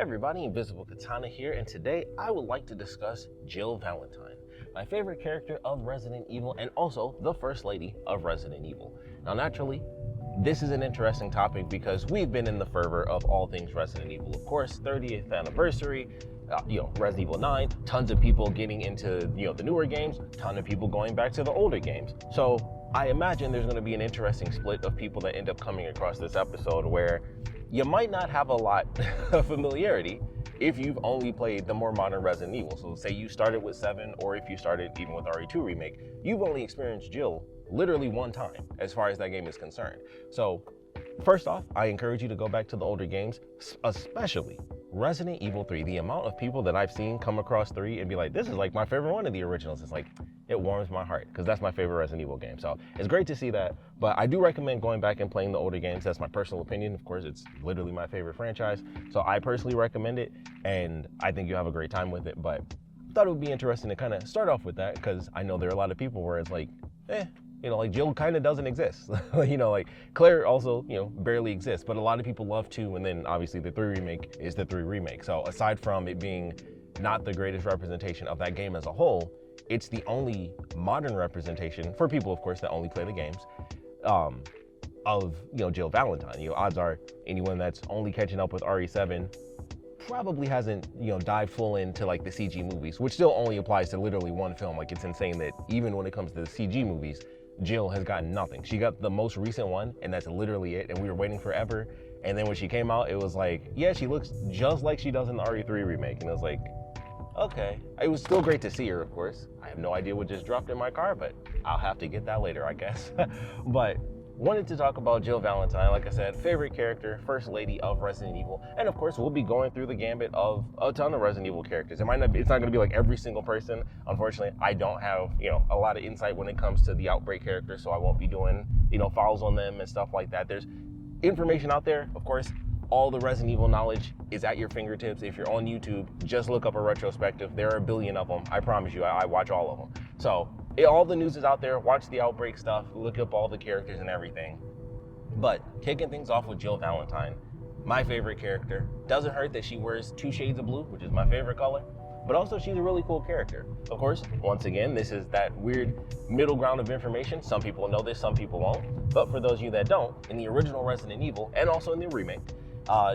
everybody, Invisiblekatana here, and today I would like to discuss Jill Valentine, my favorite character of Resident Evil and also the First Lady of Resident Evil. Now naturally, this is an interesting topic because we've been in the fervor of all things Resident Evil. Of course, 30th anniversary, Resident Evil 9, tons of people getting into, the newer games, ton of people going back to the older games. So I imagine there's going to be an interesting split of people that end up coming across this episode where you might not have a lot of familiarity if you've only played the more modern Resident Evil. So say you started with 7, or if you started even with RE2 Remake, you've only experienced Jill literally one time as far as that game is concerned. So first off, I encourage you to go back to the older games, especially Resident Evil 3. The amount of people that I've seen come across 3 and be like, this is like my favorite one of the originals. It's like, it warms my heart because that's my favorite Resident Evil game. So it's great to see that, but I do recommend going back and playing the older games. That's my personal opinion. Of course, it's literally my favorite franchise. So I personally recommend it, and I think you'll have a great time with it. But I thought it would be interesting to kind of start off with that because I know there are a lot of people where it's like, like Jill kind of doesn't exist. Like Claire also, barely exists, but a lot of people love 2, and then obviously the 3 remake is the 3 remake. So aside from it being not the greatest representation of that game as a whole, it's the only modern representation for people, of course, that only play the games, of, Jill Valentine. Odds are anyone that's only catching up with RE7 probably hasn't, dived full into like the CG movies, which still only applies to literally one film. Like, it's insane that even when it comes to the CG movies, Jill has gotten nothing. She got the most recent one, and that's literally it. And we were waiting forever. And then when she came out, it was like, yeah, she looks just like she does in the RE3 remake. And it was like, okay. It was still great to see her, of course. I have no idea what just dropped in my car, but I'll have to get that later, I guess. But wanted to talk about Jill Valentine, like I said, favorite character, First Lady of Resident Evil. And of course, we'll be going through the gambit of a ton of Resident Evil characters. It's not gonna be like every single person. Unfortunately, I don't have, a lot of insight when it comes to the Outbreak characters, so I won't be doing, files on them and stuff like that. There's information out there, of course. All the Resident Evil knowledge is at your fingertips. If you're on YouTube, just look up a retrospective. There are a billion of them. I promise you, I watch all of them. So all the news is out there. Watch the Outbreak stuff. Look up all the characters and everything. But kicking things off with Jill Valentine, my favorite character. Doesn't hurt that she wears 2 shades of blue, which is my favorite color. But also, she's a really cool character. Of course, once again, this is that weird middle ground of information. Some people know this, some people won't. But for those of you that don't, in the original Resident Evil, and also in the remake,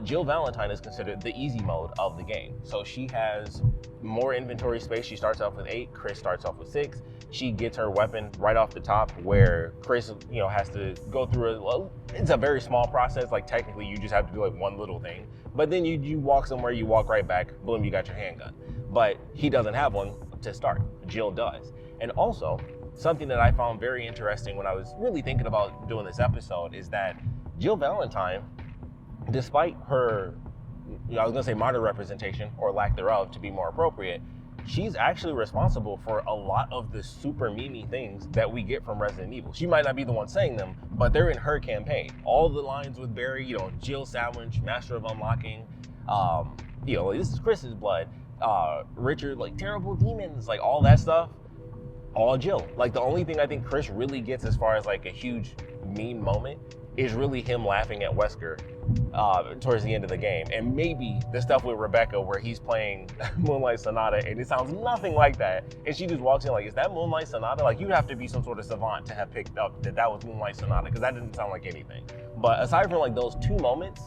Jill Valentine is considered the easy mode of the game. So she has more inventory space. She starts off with 8, Chris starts off with 6. She gets her weapon right off the top, where Chris, has to go through it's a very small process. Like, technically you just have to do like one little thing, but then you walk somewhere, you walk right back, boom, you got your handgun. But he doesn't have one to start. Jill does. And also, something that I found very interesting when I was really thinking about doing this episode is that Jill Valentine, despite her, I was gonna say modern representation, or lack thereof to be more appropriate, she's actually responsible for a lot of the super memey things that we get from Resident Evil. She might not be the one saying them, but they're in her campaign. All the lines with Barry, Jill Sandwich, Master of Unlocking, this is Chris's blood, Richard, like terrible demons, like all that stuff, all Jill. Like, the only thing I think Chris really gets as far as like a huge meme moment is really him laughing at Wesker towards the end of the game, and maybe the stuff with Rebecca where he's playing Moonlight Sonata and it sounds nothing like that, and she just walks in like, is that Moonlight Sonata? Like, you'd have to be some sort of savant to have picked up that was Moonlight Sonata, because that didn't sound like anything. But aside from like those 2 moments,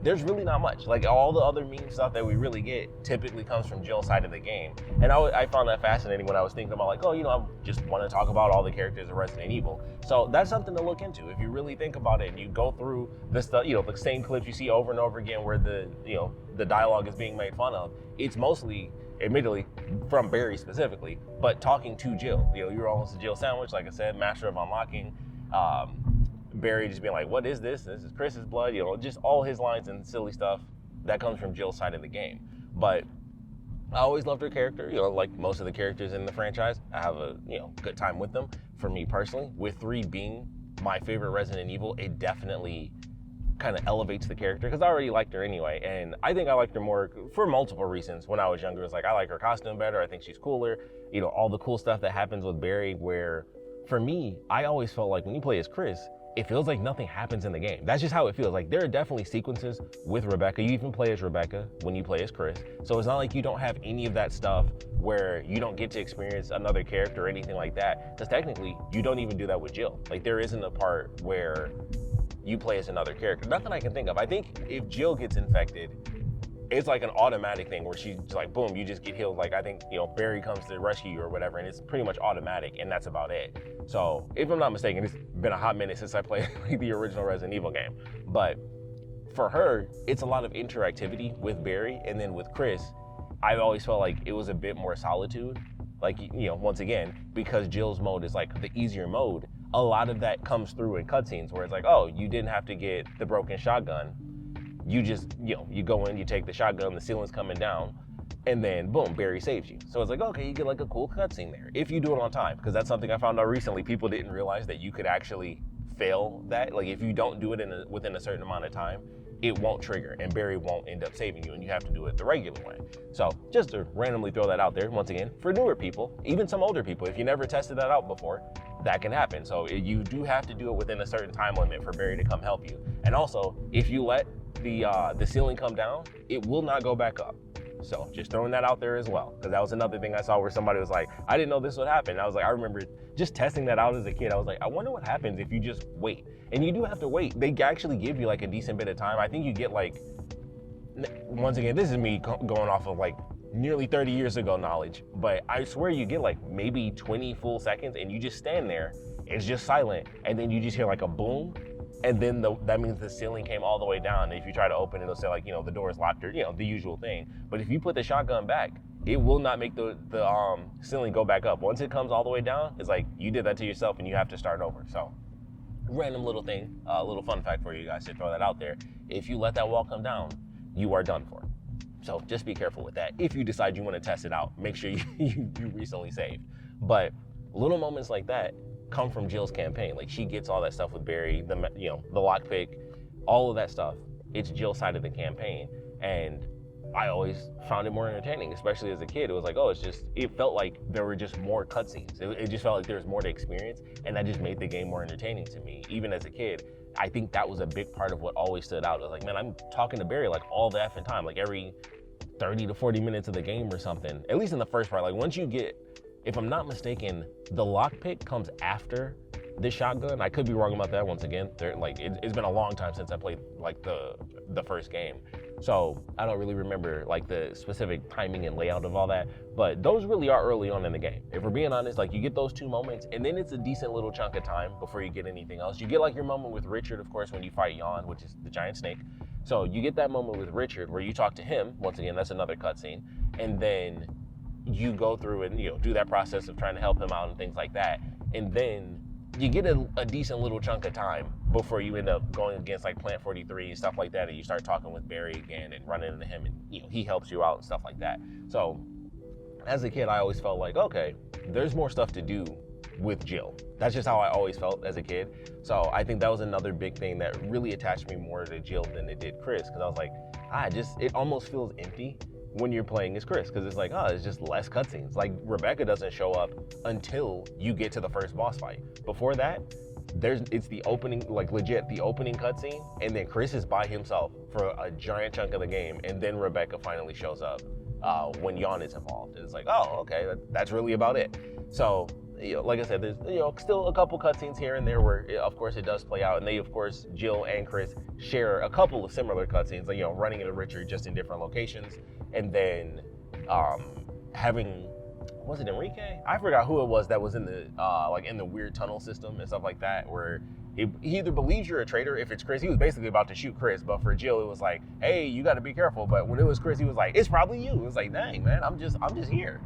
there's really not much. Like, all the other meme stuff that we really get typically comes from Jill's side of the game. And I found that fascinating when I was thinking about like, I just want to talk about all the characters of Resident Evil. So that's something to look into. If you really think about it and you go through the stuff, the same clips you see over and over again where the dialogue is being made fun of, it's mostly, admittedly, from Barry specifically, but talking to Jill. You're almost a Jill sandwich, like I said, Master of Unlocking, Barry just being like, what is this? This is Chris's blood, just all his lines and silly stuff that comes from Jill's side of the game. But I always loved her character, like most of the characters in the franchise. I have a, good time with them. For me personally, with 3 being my favorite Resident Evil, it definitely kind of elevates the character, because I already liked her anyway. And I think I liked her more for multiple reasons. When I was younger, it's like, I like her costume better. I think she's cooler. All the cool stuff that happens with Barry, where for me, I always felt like when you play as Chris, it feels like nothing happens in the game. That's just how it feels. Like there are definitely sequences with Rebecca. You even play as Rebecca when you play as Chris. So it's not like you don't have any of that stuff where you don't get to experience another character or anything like that. Because technically, you don't even do that with Jill. Like there isn't a part where you play as another character. Nothing I can think of. I think if Jill gets infected, it's like an automatic thing where she's like, boom, you just get healed. Like I think, Barry comes to rescue you or whatever, and it's pretty much automatic, and that's about it. So if I'm not mistaken, it's been a hot minute since I played like the original Resident Evil game. But for her, it's a lot of interactivity with Barry, and then with Chris, I always felt like it was a bit more solitude. Like, once again, because Jill's mode is like the easier mode, a lot of that comes through in cutscenes where it's like, oh, you didn't have to get the broken shotgun. You just, you go in, you take the shotgun, the ceiling's coming down, and then boom, Barry saves you. So it's like, okay, you get like a cool cutscene there if you do it on time, because that's something I found out recently. People didn't realize that you could actually fail that. Like if you don't do it within a certain amount of time, it won't trigger and Barry won't end up saving you, and you have to do it the regular way. So just to randomly throw that out there, once again, for newer people, even some older people, if you never tested that out before, that can happen. So you do have to do it within a certain time limit for Barry to come help you. And also, if you let the ceiling come down, it will not go back up. So just throwing that out there as well, because that was another thing I saw where somebody was like, I didn't know this would happen. And I was like, I remember just testing that out as a kid. I was like, I wonder what happens if you just wait. And you do have to wait. They actually give you like a decent bit of time. I think you get like, once again, this is me going off of like nearly 30 years ago knowledge, but I swear you get like maybe 20 full seconds and you just stand there, it's just silent, and then you just hear like a boom, and then that means the ceiling came all the way down. And if you try to open it, it'll say like, the door is locked, or the usual thing. But if you put the shotgun back, it will not make the ceiling go back up. Once it comes all the way down, it's like you did that to yourself and you have to start over. So random little thing, a little fun fact for you guys to throw that out there. If you let that wall come down, you are done for. So just be careful with that. If you decide you want to test it out, make sure you recently saved. But little moments like that come from Jill's campaign. Like she gets all that stuff with Barry, the lockpick, all of that stuff. It's Jill's side of the campaign, and I always found it more entertaining, especially as a kid. It was like, it felt like there were just more cutscenes. It just felt like there was more to experience, and that just made the game more entertaining to me. Even as a kid, I think that was a big part of what always stood out. It was like, man, I'm talking to Barry like all the effing time, like every 30 to 40 minutes of the game or something, at least in the first part. Like once you get, if I'm not mistaken, the lockpick comes after the shotgun. I could be wrong about that. Once again, it's been a long time since I played like the first game, so I don't really remember like the specific timing and layout of all that. But those really are early on in the game. If we're being honest, like you get those 2 moments, and then it's a decent little chunk of time before you get anything else. You get like your moment with Richard, of course, when you fight Jan, which is the giant snake. So you get that moment with Richard where you talk to him. Once again, that's another cutscene, and then you go through and do that process of trying to help him out and things like that, and then you get a decent little chunk of time before you end up going against like Plant 43 and stuff like that, and you start talking with Barry again and running into him, and he helps you out and stuff like that. So as a kid, I always felt like, okay, there's more stuff to do with Jill. That's just how I always felt as a kid. So I think that was another big thing that really attached me more to Jill than it did Chris, because I was like, it almost feels empty when you're playing as Chris, because it's like, it's just less cutscenes. Like Rebecca doesn't show up until you get to the first boss fight. Before that, it's the opening, like legit the opening cutscene, and then Chris is by himself for a giant chunk of the game, and then Rebecca finally shows up when Jan is involved. And it's like, okay, that's really about it. So like I said, there's still a couple cutscenes here and there where of course it does play out, and they, of course, Jill and Chris share a couple of similar cutscenes, like running into Richard just in different locations, and then having, was it Enrique? I forgot who it was that was in the in the weird tunnel system and stuff like that, where he either believes you're a traitor. If it's Chris, he was basically about to shoot Chris, but for Jill it was like, hey, you got to be careful. But when it was Chris, he was like, it's probably you. It was like, dang, man, I'm just here.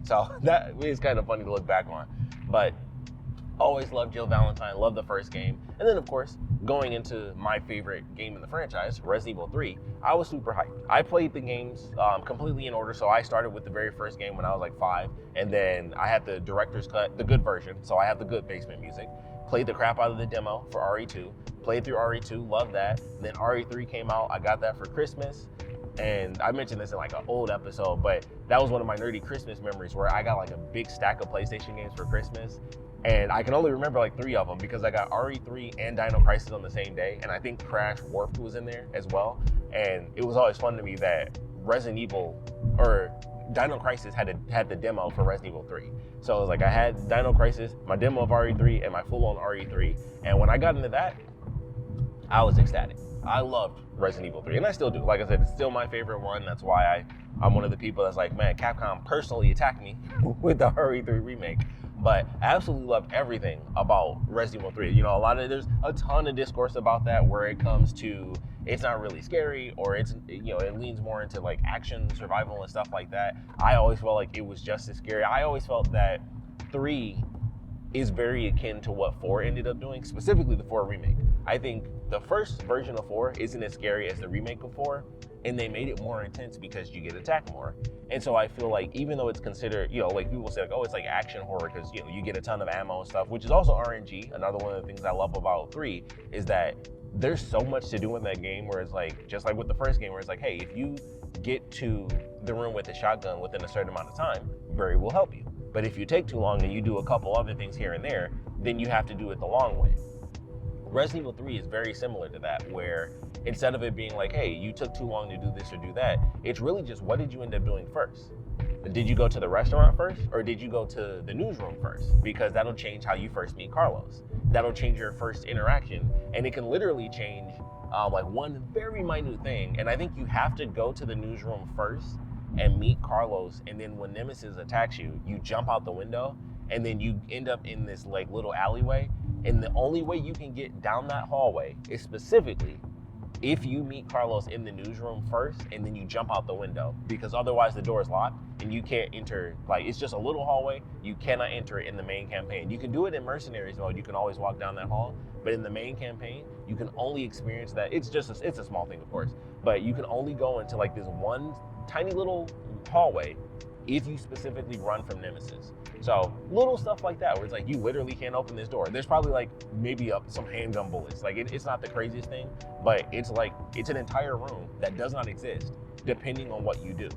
So that is kind of funny to look back on. But always loved Jill Valentine, loved the first game. And then, of course, going into my favorite game in the franchise, Resident Evil 3, I was super hyped. I played the games completely in order, so I started with the very first game when I was like 5, and then I had the director's cut, the good version, so I have the good basement music. Played the crap out of the demo for RE2, played through RE2, loved that. Then RE3 came out, I got that for Christmas. And I mentioned this in like an old episode, but that was one of my nerdy Christmas memories where I got like a big stack of PlayStation games for Christmas. And I can only remember like 3 of them because I got RE3 and Dino Crisis on the same day. And I think Crash Warped was in there as well. And it was always fun to me that Resident Evil or Dino Crisis had the demo for Resident Evil 3. So it was like I had Dino Crisis, my demo of RE3, and my full-on RE3. And when I got into that, I was ecstatic. I loved Resident Evil 3, and I still do. Like I said, it's still my favorite one. That's why I'm one of the people that's like, man, Capcom personally attacked me with the RE3 remake. But I absolutely loved everything about Resident Evil 3. You know, there's a ton of discourse about that where it comes to it's not really scary, or it's, you know, it leans more into like action, survival, and stuff like that. I always felt like it was just as scary. I always felt that 3 is very akin to what 4 ended up doing, specifically the 4 remake. I think the first version of 4 isn't as scary as the remake of 4, and they made it more intense because you get attacked more. And so I feel like even though it's considered, you know, like people say like, oh, it's like action horror because, you know, you get a ton of ammo and stuff, which is also RNG. Another one of the things I love about 3 is that there's so much to do in that game where it's like, just like with the first game where it's like, hey, if you get to the room with the shotgun within a certain amount of time, Barry will help you. But if you take too long and you do a couple other things here and there, then you have to do it the long way. Resident Evil 3 is very similar to that, where instead of it being like, hey, you took too long to do this or do that, it's really just what did you end up doing first? Did you go to the restaurant first, or did you go to the newsroom first? Because that'll change how you first meet Carlos. That'll change your first interaction, and it can literally change like one very minute thing. And I think you have to go to the newsroom first and meet Carlos, and then when Nemesis attacks you, you jump out the window, and then you end up in this like little alleyway. And the only way you can get down that hallway is specifically if you meet Carlos in the newsroom first and then you jump out the window, because otherwise the door is locked and you can't enter. Like, it's just a little hallway. You cannot enter it in the main campaign. You can do it in Mercenaries mode. You can always walk down that hall, but in the main campaign, you can only experience that. It's a small thing, of course, but you can only go into like this one tiny little hallway if you specifically run from Nemesis. So little stuff like that where it's like you literally can't open this door. There's probably like maybe some handgun bullets. Like it's not the craziest thing, but it's like it's an entire room that does not exist depending on what you do.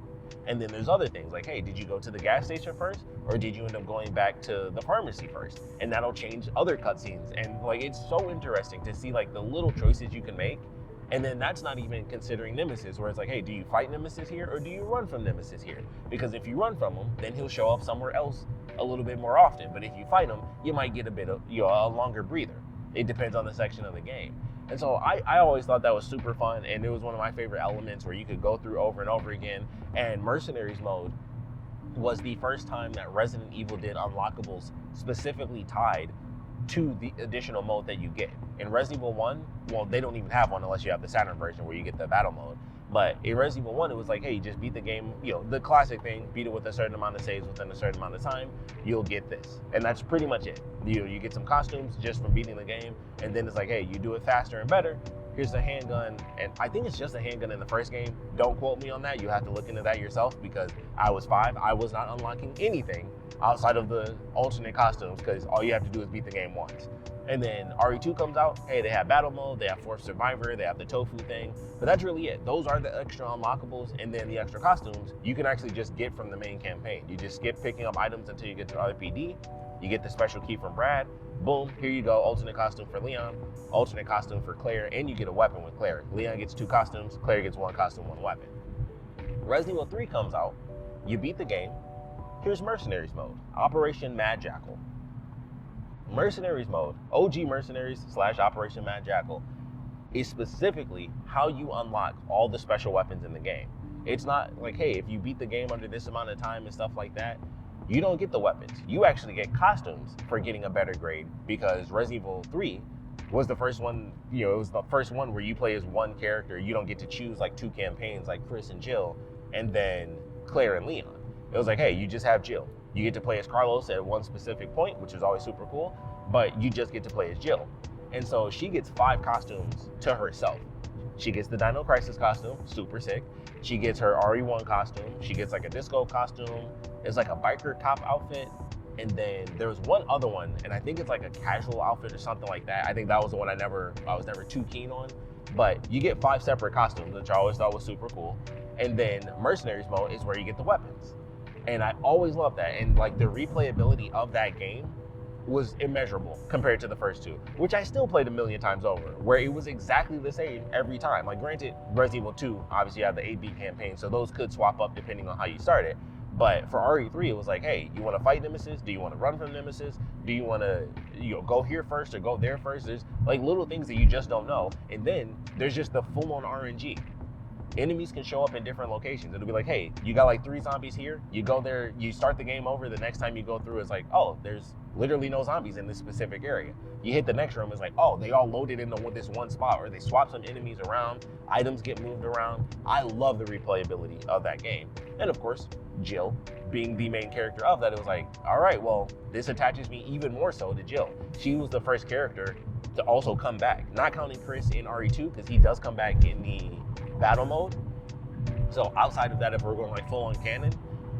And then there's other things like, hey, did you go to the gas station first, or did you end up going back to the pharmacy first? And that'll change other cutscenes. And like it's so interesting to see like the little choices you can make. And then that's not even considering Nemesis, where it's like, hey, do you fight Nemesis here or do you run from Nemesis here? Because if you run from him, then he'll show up somewhere else a little bit more often. But if you fight him, you might get a bit of, you know, a longer breather. It depends on the section of the game. And so I always thought that was super fun, and it was one of my favorite elements where you could go through over and over again. And Mercenaries mode was the first time that Resident Evil did unlockables specifically tied to the additional mode that you get. In Resident Evil 1, well, they don't even have one unless you have the Saturn version where you get the battle mode. But in Resident Evil 1, it was like, hey, just beat the game, you know, the classic thing, beat it with a certain amount of saves within a certain amount of time, you'll get this. And that's pretty much it. You get some costumes just from beating the game, and then it's like, hey, you do it faster and better, here's the handgun. And I think it's just a handgun in the first game. Don't quote me on that. You have to look into that yourself, because I was 5. I was not unlocking anything outside of the alternate costumes, because all you have to do is beat the game once. And then RE2 comes out, hey, they have battle mode, they have Fourth Survivor, they have the tofu thing, but that's really it. Those are the extra unlockables, and then the extra costumes you can actually just get from the main campaign. You just skip picking up items until you get to RPD, you get the special key from Brad, boom, here you go, alternate costume for Leon, alternate costume for Claire, and you get a weapon with Claire. Leon gets 2 costumes, Claire gets 1 costume, 1 weapon. Resident Evil 3 comes out, you beat the game, here's Mercenaries mode, Operation Mad Jackal. Mercenaries mode, OG Mercenaries / Operation Mad Jackal, is specifically how you unlock all the special weapons in the game. It's not like, hey, if you beat the game under this amount of time and stuff like that, you don't get the weapons. You actually get costumes for getting a better grade, because Resident Evil 3 was the first one, you know, it was the first one where you play as one character. You don't get to choose like 2 campaigns like Chris and Jill, and then Claire and Leon. It was like, hey, you just have Jill. You get to play as Carlos at one specific point, which is always super cool, but you just get to play as Jill. And so she gets 5 costumes to herself. She gets the Dino Crisis costume, super sick. She gets her RE1 costume. She gets like a disco costume. It's like a biker cop outfit. And then there's one other one, and I think it's like a casual outfit or something like that. I think that was the one I was never too keen on. But you get 5 separate costumes, which I always thought was super cool. And then Mercenaries mode is where you get the weapons. And I always loved that. And like the replayability of that game was immeasurable compared to the first two, which I still played a million times over, where it was exactly the same every time. Like granted, Resident Evil 2, obviously you have the 8-beat campaign, so those could swap up depending on how you start it. But for RE3, it was like, hey, you want to fight Nemesis? Do you want to run from Nemesis? Do you want to, go here first or go there first? There's like little things that you just don't know. And then there's just the full-on RNG. Enemies can show up in different locations. It'll be like, hey, you got like 3 zombies here. You go there, you start the game over. The next time you go through, it's like, oh, there's literally no zombies in this specific area. You hit the next room, it's like, oh, they all loaded into this one spot, or they swap some enemies around. Items get moved around. I love the replayability of that game. And of course, Jill being the main character of that, it was like, all right, well, this attaches me even more so to Jill. She was the first character to also come back. Not counting Chris in RE2, because he does come back in the battle mode. So outside of that, if we're going like full on canon,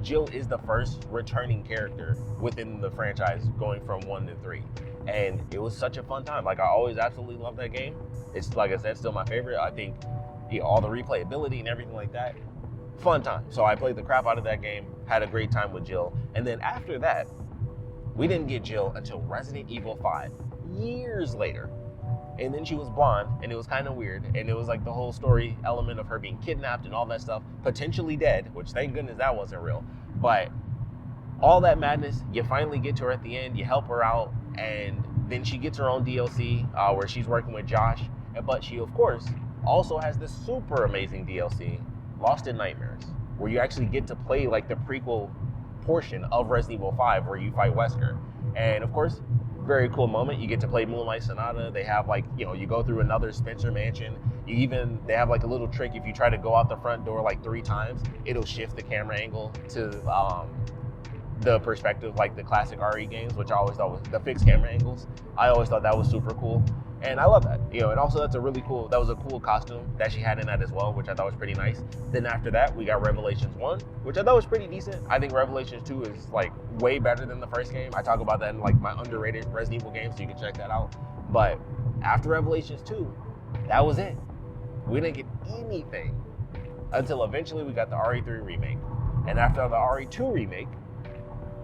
Jill is the first returning character within the franchise going from 1 to 3. And it was such a fun time. Like I always absolutely love that game. It's, like I said, still my favorite. I think all the replayability and everything like that, fun time. So I played the crap out of that game, had a great time with Jill. And then after that, we didn't get Jill until Resident Evil 5, years later. And then she was blonde, and it was kind of weird. And it was like the whole story element of her being kidnapped and all that stuff, potentially dead, which thank goodness that wasn't real. But all that madness, you finally get to her at the end, you help her out, and then she gets her own DLC where she's working with Josh. But she, of course, also has this super amazing DLC, Lost in Nightmares, where you actually get to play like the prequel portion of Resident Evil 5 where you fight Wesker. And of course, very cool moment. You get to play Moonlight Sonata. They have like, you go through another Spencer mansion. They have like a little trick. If you try to go out the front door like 3 times, it'll shift the camera angle to the perspective like the classic RE games, which I always thought was the fixed camera angles. I always thought that was super cool. And I love that, and also that was a cool costume that she had in that as well, which I thought was pretty nice. Then after that, we got Revelations 1, which I thought was pretty decent. I think Revelations 2 is like way better than the first game. I talk about that in like my underrated Resident Evil games, so you can check that out. But after Revelations 2, that was it. We didn't get anything until eventually we got the RE3 remake. And after the RE2 remake,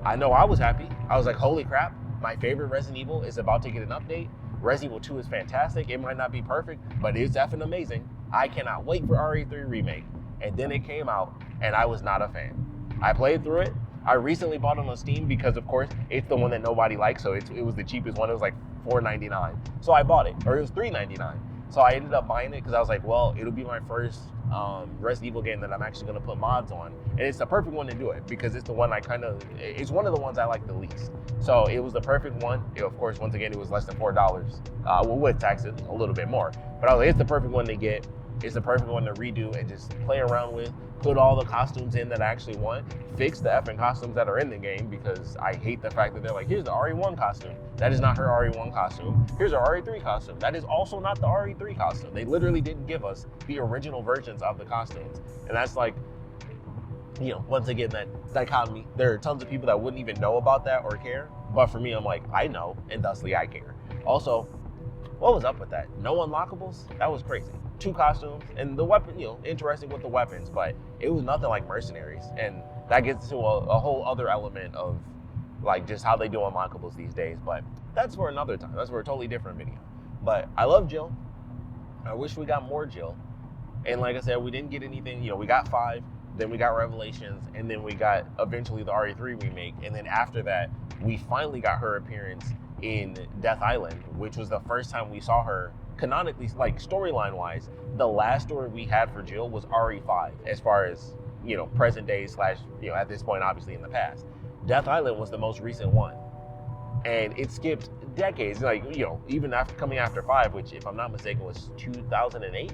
I know I was happy. I was like, holy crap, my favorite Resident Evil is about to get an update. Resident Evil 2 is fantastic. It might not be perfect, but it's effing amazing. I cannot wait for RE3 Remake. And then it came out, and I was not a fan. I played through it. I recently bought it on Steam because, of course, it's the one that nobody likes, so it was the cheapest one. It was like $4.99. So I bought it, or it was $3.99. So I ended up buying it because I was like, well, it'll be my first Resident Evil game that I'm actually going to put mods on. And it's the perfect one to do it because it's the one it's one of the ones I like the least. So it was the perfect one. Of course, once again, it was less than $4. Well, with taxes, a little bit more. But I was like, it's the perfect one to get. It's the perfect one to redo and just play around with. Put all the costumes in that I actually want. Fix the effing costumes that are in the game because I hate the fact that they're like, here's the RE1 costume. That is not her RE1 costume. Here's her RE3 costume. That is also not the RE3 costume. They literally didn't give us the original versions of the costumes. And that's like, once again, that dichotomy. There are tons of people that wouldn't even know about that or care. But for me, I'm like, I know, and thusly I care. Also, what was up with that? No unlockables? That was crazy. 2 costumes, and the weapon, interesting with the weapons, but it was nothing like Mercenaries. And that gets to a whole other element of like just how they do unlockables these days. But that's for another time. That's for a totally different video. But I love Jill. I wish we got more Jill. And like I said, we didn't get anything. We got 5, then we got Revelations, and then we got eventually the RE3 remake. And then after that, we finally got her appearance in Death Island, which was the first time we saw her canonically, like storyline wise. The last story we had for Jill was RE5, as far as present day / at this point obviously in the past. Death Island was the most recent one, and it skipped decades, like even after coming after 5, which if I'm not mistaken was 2008,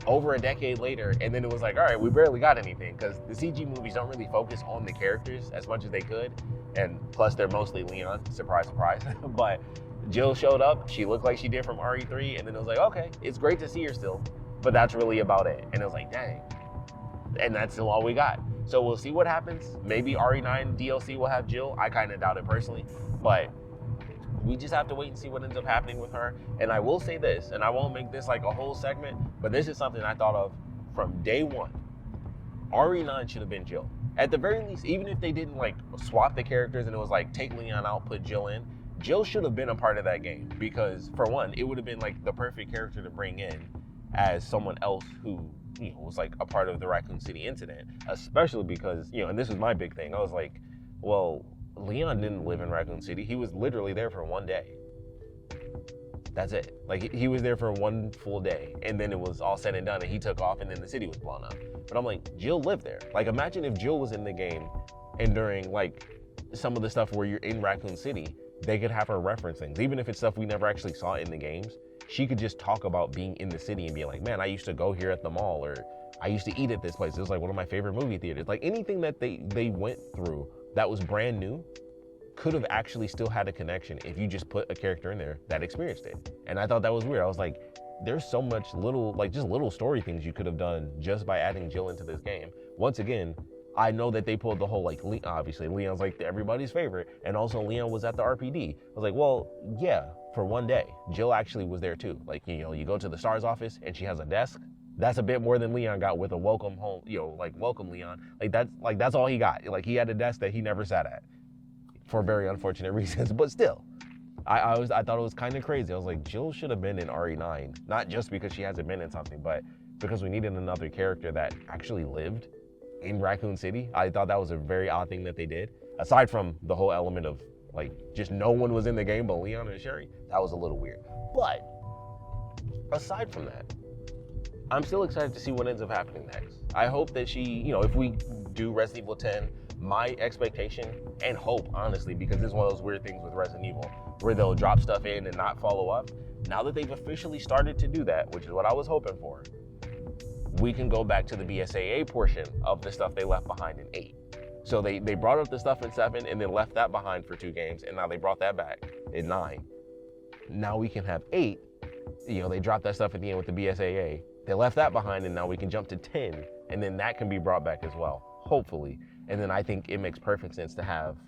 over a decade later. And then it was like, all right, we barely got anything because the CG movies don't really focus on the characters as much as they could, and plus they're mostly Leon, surprise surprise. But Jill showed up, she looked like she did from RE3, and then it was like, okay, it's great to see her still, but that's really about it. And it was like, dang. And that's still all we got. So we'll see what happens. Maybe RE9 DLC will have Jill. I kind of doubt it personally, but we just have to wait and see what ends up happening with her. And I will say this, and I won't make this like a whole segment, but this is something I thought of from day one, RE9 should have been Jill. At the very least, even if they didn't like swap the characters and it was like take Leon out, put Jill in, Jill should have been a part of that game because for one, it would have been like the perfect character to bring in as someone else who, you know, was like a part of the Raccoon City incident, especially because, you know, and this was my big thing. I was like, well, Leon didn't live in Raccoon City. He was literally there for one day. That's it. Like he was there for one full day and then it was all said and done and he took off and then the city was blown up. But I'm like, Jill lived there. Like imagine if Jill was in the game and during like some of the stuff where you're in Raccoon City, they could have her reference things. Even if it's stuff we never actually saw in the games, she could just talk about being in the city and be like, man, I used to go here at the mall or I used to eat at this place. It was like one of my favorite movie theaters. Like anything that they went through that was brand new could have actually still had a connection if you just put a character in there that experienced it. And I thought that was weird. I was like, there's so much little, like just little story things you could have done just by adding Jill into this game. Once again, I know that they pulled the whole, like, obviously Leon's like everybody's favorite. And also Leon was at the RPD. I was like, well, yeah, for one day, Jill actually was there too. Like, you know, you go to the STAR's office and she has a desk. That's a bit more than Leon got with a welcome home, you know, like welcome Leon. Like that's all he got. Like he had a desk that he never sat at for very unfortunate reasons, but still. I thought it was kind of crazy. I was like, Jill should have been in RE9, not just because she hasn't been in something, but because we needed another character that actually lived in Raccoon City. I thought that was a very odd thing that they did. Aside from the whole element of like just no one was in the game but Leon and Sherry, that was a little weird. But aside from that, I'm still excited to see what ends up happening next. I hope that she, you know, if we do Resident Evil 10, my expectation and hope, honestly, because this is one of those weird things with Resident Evil, where they'll drop stuff in and not follow up. Now that they've officially started to do that, which is what I was hoping for, we can go back to the BSAA portion of the stuff they left behind in 8. So they brought up the stuff in 7 and then left that behind for 2 games, and now they brought that back in 9. Now we can have 8, you know, they dropped that stuff at the end with the BSAA. They left that behind and now we can jump to 10 and then that can be brought back as well, hopefully. And then I think it makes perfect sense to have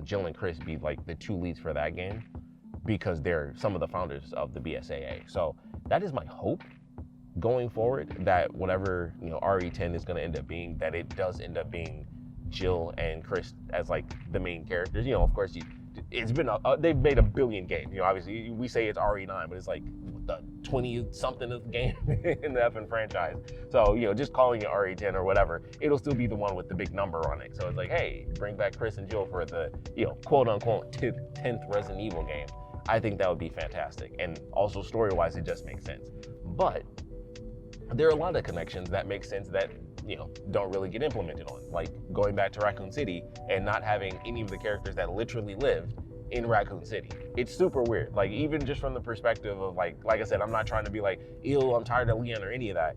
Jill and Chris be like the 2 leads for that game because they're some of the founders of the BSAA. So that is my hope going forward, that whatever, you know, RE10 is going to end up being, that it does end up being Jill and Chris as like the main characters. You know, of course, it's been they've made a billion games. You know, obviously we say it's RE9, but it's like the 20-something game in the effing franchise. So, you know, just calling it RE10 or whatever, it'll still be the one with the big number on it. So it's like, hey, bring back Chris and Jill for the, you know, quote unquote 10th Resident Evil game. I think that would be fantastic. And also story-wise, it just makes sense. But there are a lot of connections that make sense that, you know, don't really get implemented on. Like going back to Raccoon City and not having any of the characters that literally lived in Raccoon City. It's super weird. Like even just from the perspective of like I said, I'm not trying to be like, ew, I'm tired of Leon or any of that.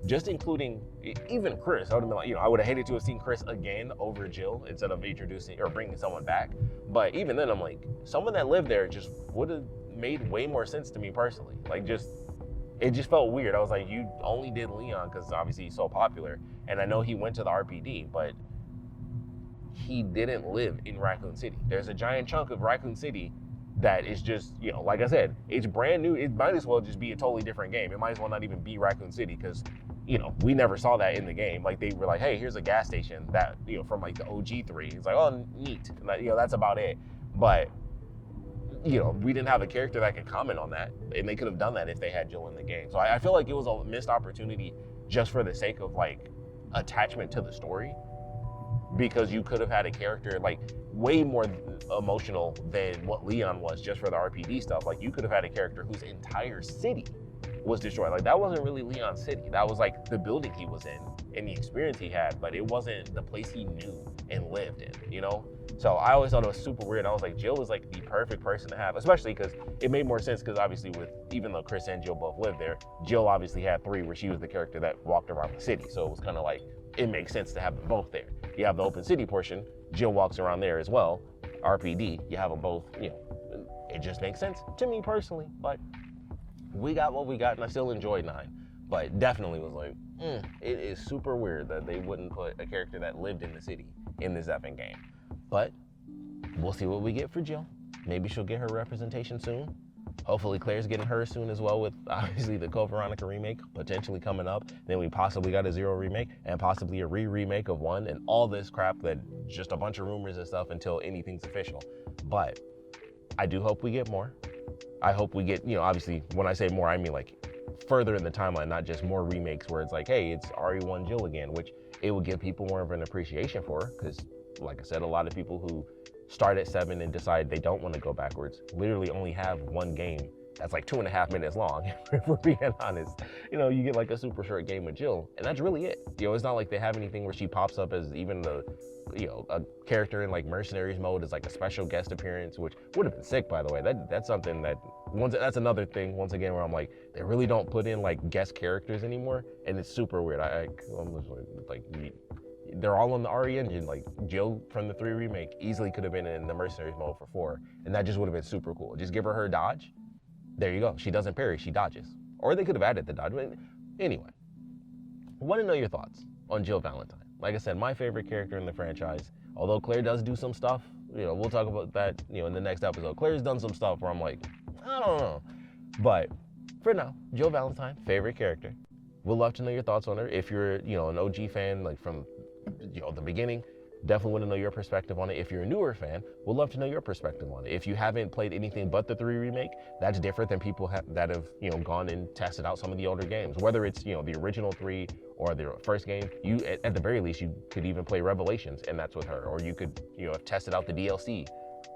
Just including even Chris. I would have been like, you know, I would have hated to have seen Chris again over Jill instead of introducing or bringing someone back. But even then, I'm like, someone that lived there just would have made way more sense to me personally. Like it just felt weird. I was like, you only did Leon because obviously he's so popular. And I know he went to the RPD, but he didn't live in Raccoon City. There's a giant chunk of Raccoon City that is just, you know, like I said, it's brand new. It might as well just be a totally different game. It might as well not even be Raccoon City because, you know, we never saw that in the game. Like they were like, hey, here's a gas station that, you know, from like the OG 3. It's like, oh, neat. And like, you know, that's about it. But, you know, we didn't have a character that could comment on that. And they could have done that if they had Jill in the game. So I feel like it was a missed opportunity just for the sake of like attachment to the story. Because you could have had a character like way more emotional than what Leon was just for the RPD stuff. Like you could have had a character whose entire city was destroyed. Like that wasn't really Leon's city. That was like the building he was in and the experience he had, but it wasn't the place he knew and lived in, you know? So I always thought it was super weird. I was like, Jill was like the perfect person to have, especially because it made more sense because obviously with, even though Chris and Jill both lived there, Jill obviously had 3 where she was the character that walked around the city. So it was kind of like, it makes sense to have them both there. You have the open city portion, Jill walks around there as well. RPD, you have them both, you know, it just makes sense to me personally, but we got what we got and I still enjoyed 9, but definitely was like, it is super weird that they wouldn't put a character that lived in the city in this effing game. But we'll see what we get for Jill. Maybe she'll get her representation soon. Hopefully Claire's getting hers soon as well, with obviously the Code Veronica remake potentially coming up. Then we possibly got a Zero remake and possibly a remake of 1 and all this crap that just a bunch of rumors and stuff until anything's official. But I do hope we get more. I hope we get, obviously when I say more, I mean like further in the timeline, not just more remakes where it's like, hey, it's RE1 Jill again, which it will give people more of an appreciation for, because like I said, a lot of people who start at 7 and decide they don't want to go backwards literally only have one game that's like 2.5 minutes long. If we're being honest, you get like a super short game with Jill, and that's really it. It's not like they have anything where she pops up as even a character in like Mercenaries mode as like a special guest appearance, which would have been sick, by the way. That's something that's another thing once again where I'm like, they really don't put in like guest characters anymore, and it's super weird. I'm just like they're all on the RE engine. Like Jill from the 3 remake easily could have been in the Mercenaries mode for 4, and that just would have been super cool. Just give her dodge. There you go. She doesn't parry, she dodges. Or they could have added the dodge. But anyway, I want to know your thoughts on Jill Valentine. Like I said, my favorite character in the franchise. Although Claire does do some stuff, we'll talk about that, in the next episode. Claire's done some stuff where I'm like, I don't know. But for now, Jill Valentine, favorite character. We'd love to know your thoughts on her. If you're, an OG fan, like from, the beginning, definitely want to know your perspective on it. If you're a newer fan, we'd love to know your perspective on it. If you haven't played anything but the 3 remake, that's different than people that have, gone and tested out some of the older games. Whether it's, the original 3 or the first game, you at the very least, you could even play Revelations, and that's with her. Or you could, have tested out the DLC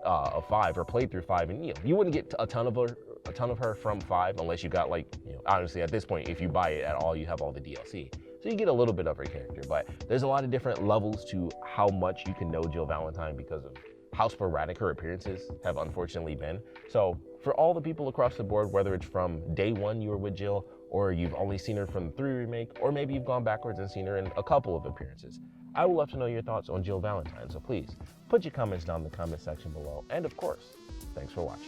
of 5 or played through 5, and you wouldn't get a ton of her from 5 unless you got like, honestly at this point, if you buy it at all, you have all the DLC. So you get a little bit of her character, but there's a lot of different levels to how much you can know Jill Valentine because of how sporadic her appearances have unfortunately been. So for all the people across the board, whether it's from day 1 you were with Jill, or you've only seen her from the 3 remake, or maybe you've gone backwards and seen her in a couple of appearances, I would love to know your thoughts on Jill Valentine. So please put your comments down in the comment section below. And of course, thanks for watching.